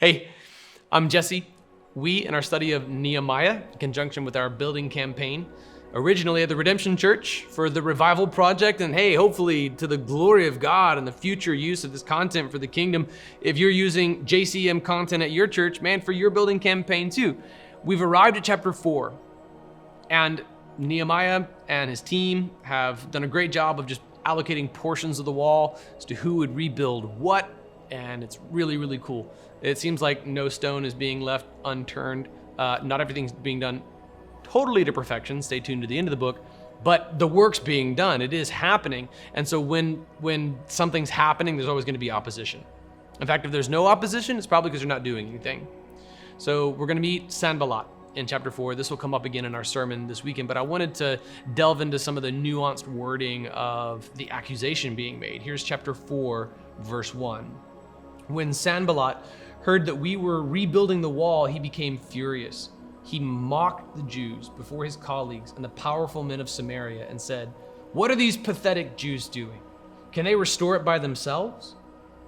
Hey, I'm Jesse. We, in our study of Nehemiah, in conjunction with our building campaign, originally at the Redemption Church for the Revival Project, and hey, hopefully to the glory of God and the future use of this content for the kingdom, if you're using JCM content at your church, man, for your building campaign too. We've arrived at chapter 4, and Nehemiah and his team have done a great job of just allocating portions of the wall as to who would rebuild what, and it's really, really cool. It seems like no stone is being left unturned. Not everything's being done totally to perfection. Stay tuned to the end of the book, but the work's being done. It is happening. And so when something's happening, there's always going to be opposition. In fact, if there's no opposition, it's probably because they're not doing anything. So we're going to meet Sanballat in chapter 4. This will come up again in our sermon this weekend, but I wanted to delve into some of the nuanced wording of the accusation being made. Here's chapter 4, verse 1. When Sanballat heard that we were rebuilding the wall, he became furious. He mocked the Jews before his colleagues and the powerful men of Samaria and said, "What are these pathetic Jews doing? Can they restore it by themselves?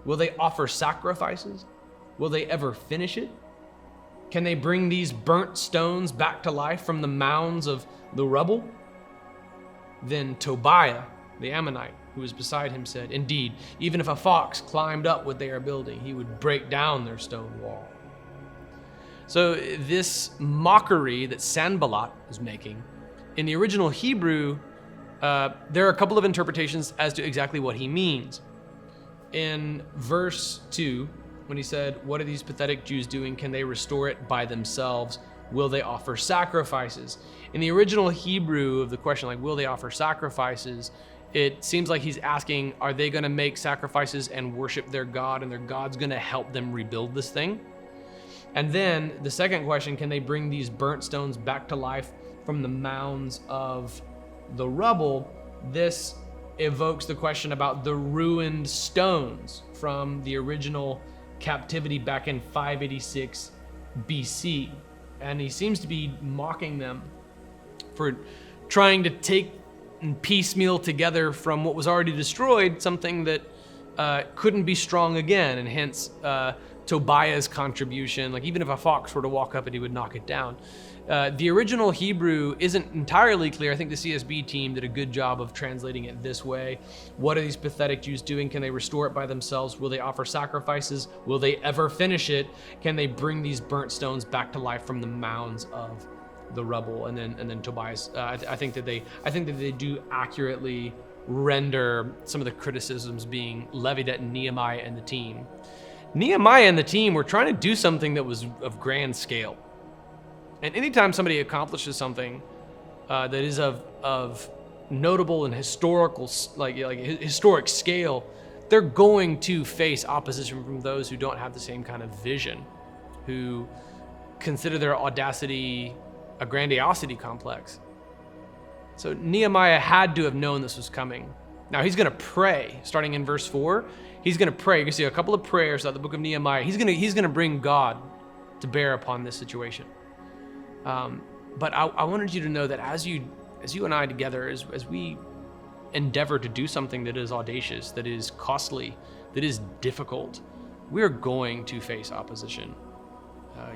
Will they offer sacrifices? Will they ever finish it? Can they bring these burnt stones back to life from the mounds of the rubble?" Then Tobiah, the Ammonite, who was beside him, said, "Indeed, even if a fox climbed up what they are building, he would break down their stone wall." So this mockery that Sanballat is making, in the original Hebrew, there are a couple of interpretations as to exactly what he means. In verse 2, when he said, "What are these pathetic Jews doing? Can they restore it by themselves? Will they offer sacrifices?" In the original Hebrew of the question, like, will they offer sacrifices? It seems like he's asking, are they going to make sacrifices and worship their God, and their God's going to help them rebuild this thing? And then the second question, can they bring these burnt stones back to life from the mounds of the rubble? This evokes the question about the ruined stones from the original captivity back in 586 BC. And he seems to be mocking them for trying to take and piecemeal together from what was already destroyed something that couldn't be strong again, and hence Tobiah's contribution. Like, even if a fox were to walk up it, he would knock it down. The original Hebrew isn't entirely clear. I think the CSB team did a good job of translating it this way. What are these pathetic Jews doing? Can they restore it by themselves? Will they offer sacrifices? Will they ever finish it? Can they bring these burnt stones back to life from the mounds of the rubble? And then Tobias, I think that they do accurately render some of the criticisms being levied at Nehemiah and the team. Nehemiah and the team were trying to do something that was of grand scale. And anytime somebody accomplishes something that is of notable and historical, like historic scale, they're going to face opposition from those who don't have the same kind of vision, who consider their audacity a grandiosity complex. So Nehemiah had to have known this was coming. Now he's going to pray, starting in verse 4. He's going to pray. You can see a couple of prayers throughout the book of Nehemiah. He's going to bring God to bear upon this situation. But I wanted you to know that as you and I together, as we endeavor to do something that is audacious, that is costly, that is difficult, we're going to face opposition.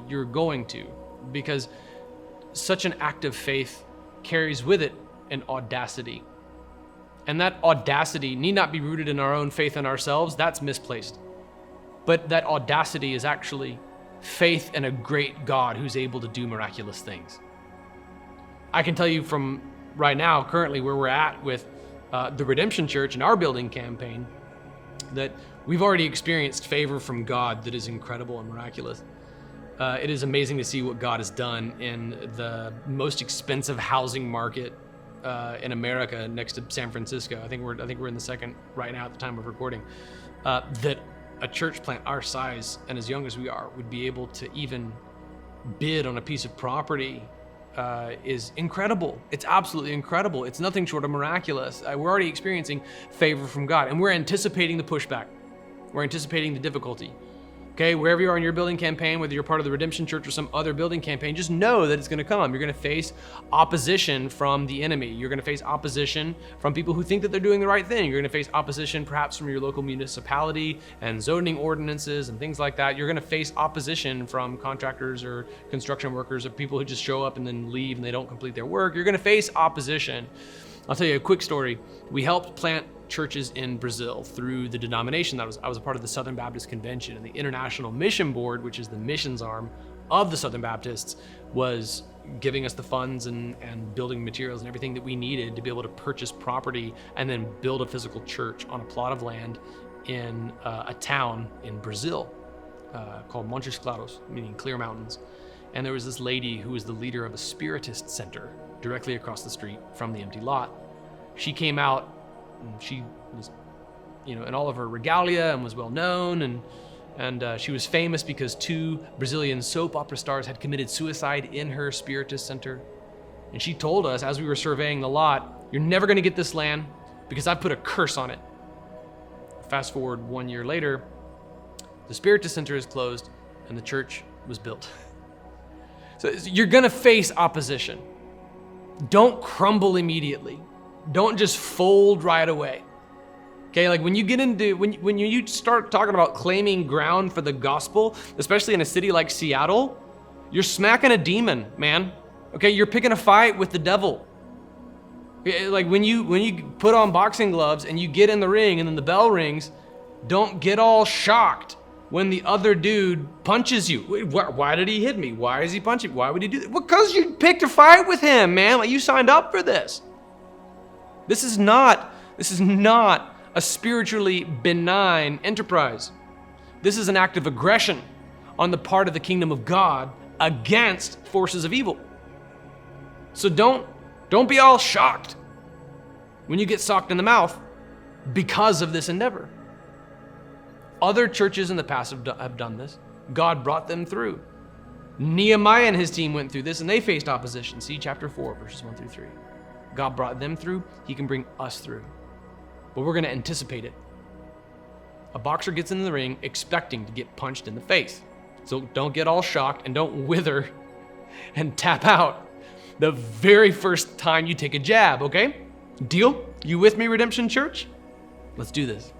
You're going to, because such an act of faith carries with it an audacity. And that audacity need not be rooted in our own faith in ourselves. That's misplaced. But that audacity is actually faith in a great God who's able to do miraculous things. I can tell you from right now, currently where we're at with the Redemption Church and our building campaign, that we've already experienced favor from God that is incredible and miraculous. It is amazing to see what God has done in the most expensive housing market in America, next to San Francisco. I think we're in the second right now at the time of recording. That a church plant our size and as young as we are would be able to even bid on a piece of property is incredible. It's absolutely incredible. It's nothing short of miraculous. We're already experiencing favor from God, and we're anticipating the pushback. We're anticipating the difficulty. Okay, wherever you are in your building campaign, whether you're part of the Redemption Church or some other building campaign, just know that it's going to come. You're going to face opposition from the enemy. You're going to face opposition from people who think that they're doing the right thing. You're going to face opposition perhaps from your local municipality and zoning ordinances and things like that. You're going to face opposition from contractors or construction workers or people who just show up and then leave and they don't complete their work. You're going to face opposition. I'll tell you a quick story. We helped plant churches in Brazil through the denomination that I was a part of the Southern Baptist Convention, and the International Mission Board, which is the missions arm of the Southern Baptists, was giving us the funds and building materials and everything that we needed to be able to purchase property and then build a physical church on a plot of land in a town in Brazil called Montes Claros, meaning clear mountains. And there was this lady who was the leader of a Spiritist center directly across the street from the empty lot. She came out and she was, in all of her regalia and was well known, and she was famous because 2 Brazilian soap opera stars had committed suicide in her Spiritist center. And she told us as we were surveying the lot, "You're never going to get this land because I put a curse on it." Fast forward 1 year later, the Spiritist center is closed and the church was built. So you're going to face opposition. Don't crumble immediately. Don't just fold right away. Okay, like when you get into, when you start talking about claiming ground for the gospel, especially in a city like Seattle, you're smacking a demon, man. Okay, you're picking a fight with the devil. Like when you put on boxing gloves and you get in the ring and then the bell rings, don't get all shocked when the other dude punches you. Why did he hit me? Why is he punching? Why would he do that? Well, because you picked a fight with him, man. Like you signed up for this. This is not a spiritually benign enterprise. This is an act of aggression on the part of the kingdom of God against forces of evil. So don't be all shocked when you get socked in the mouth because of this endeavor. Other churches in the past have done this. God brought them through. Nehemiah and his team went through this and they faced opposition. See chapter 4, verses 1 through 3. God brought them through. He can bring us through. But we're going to anticipate it. A boxer gets in the ring expecting to get punched in the face. So don't get all shocked and don't wither and tap out the very first time you take a jab, okay? Deal? You with me, Redemption Church? Let's do this.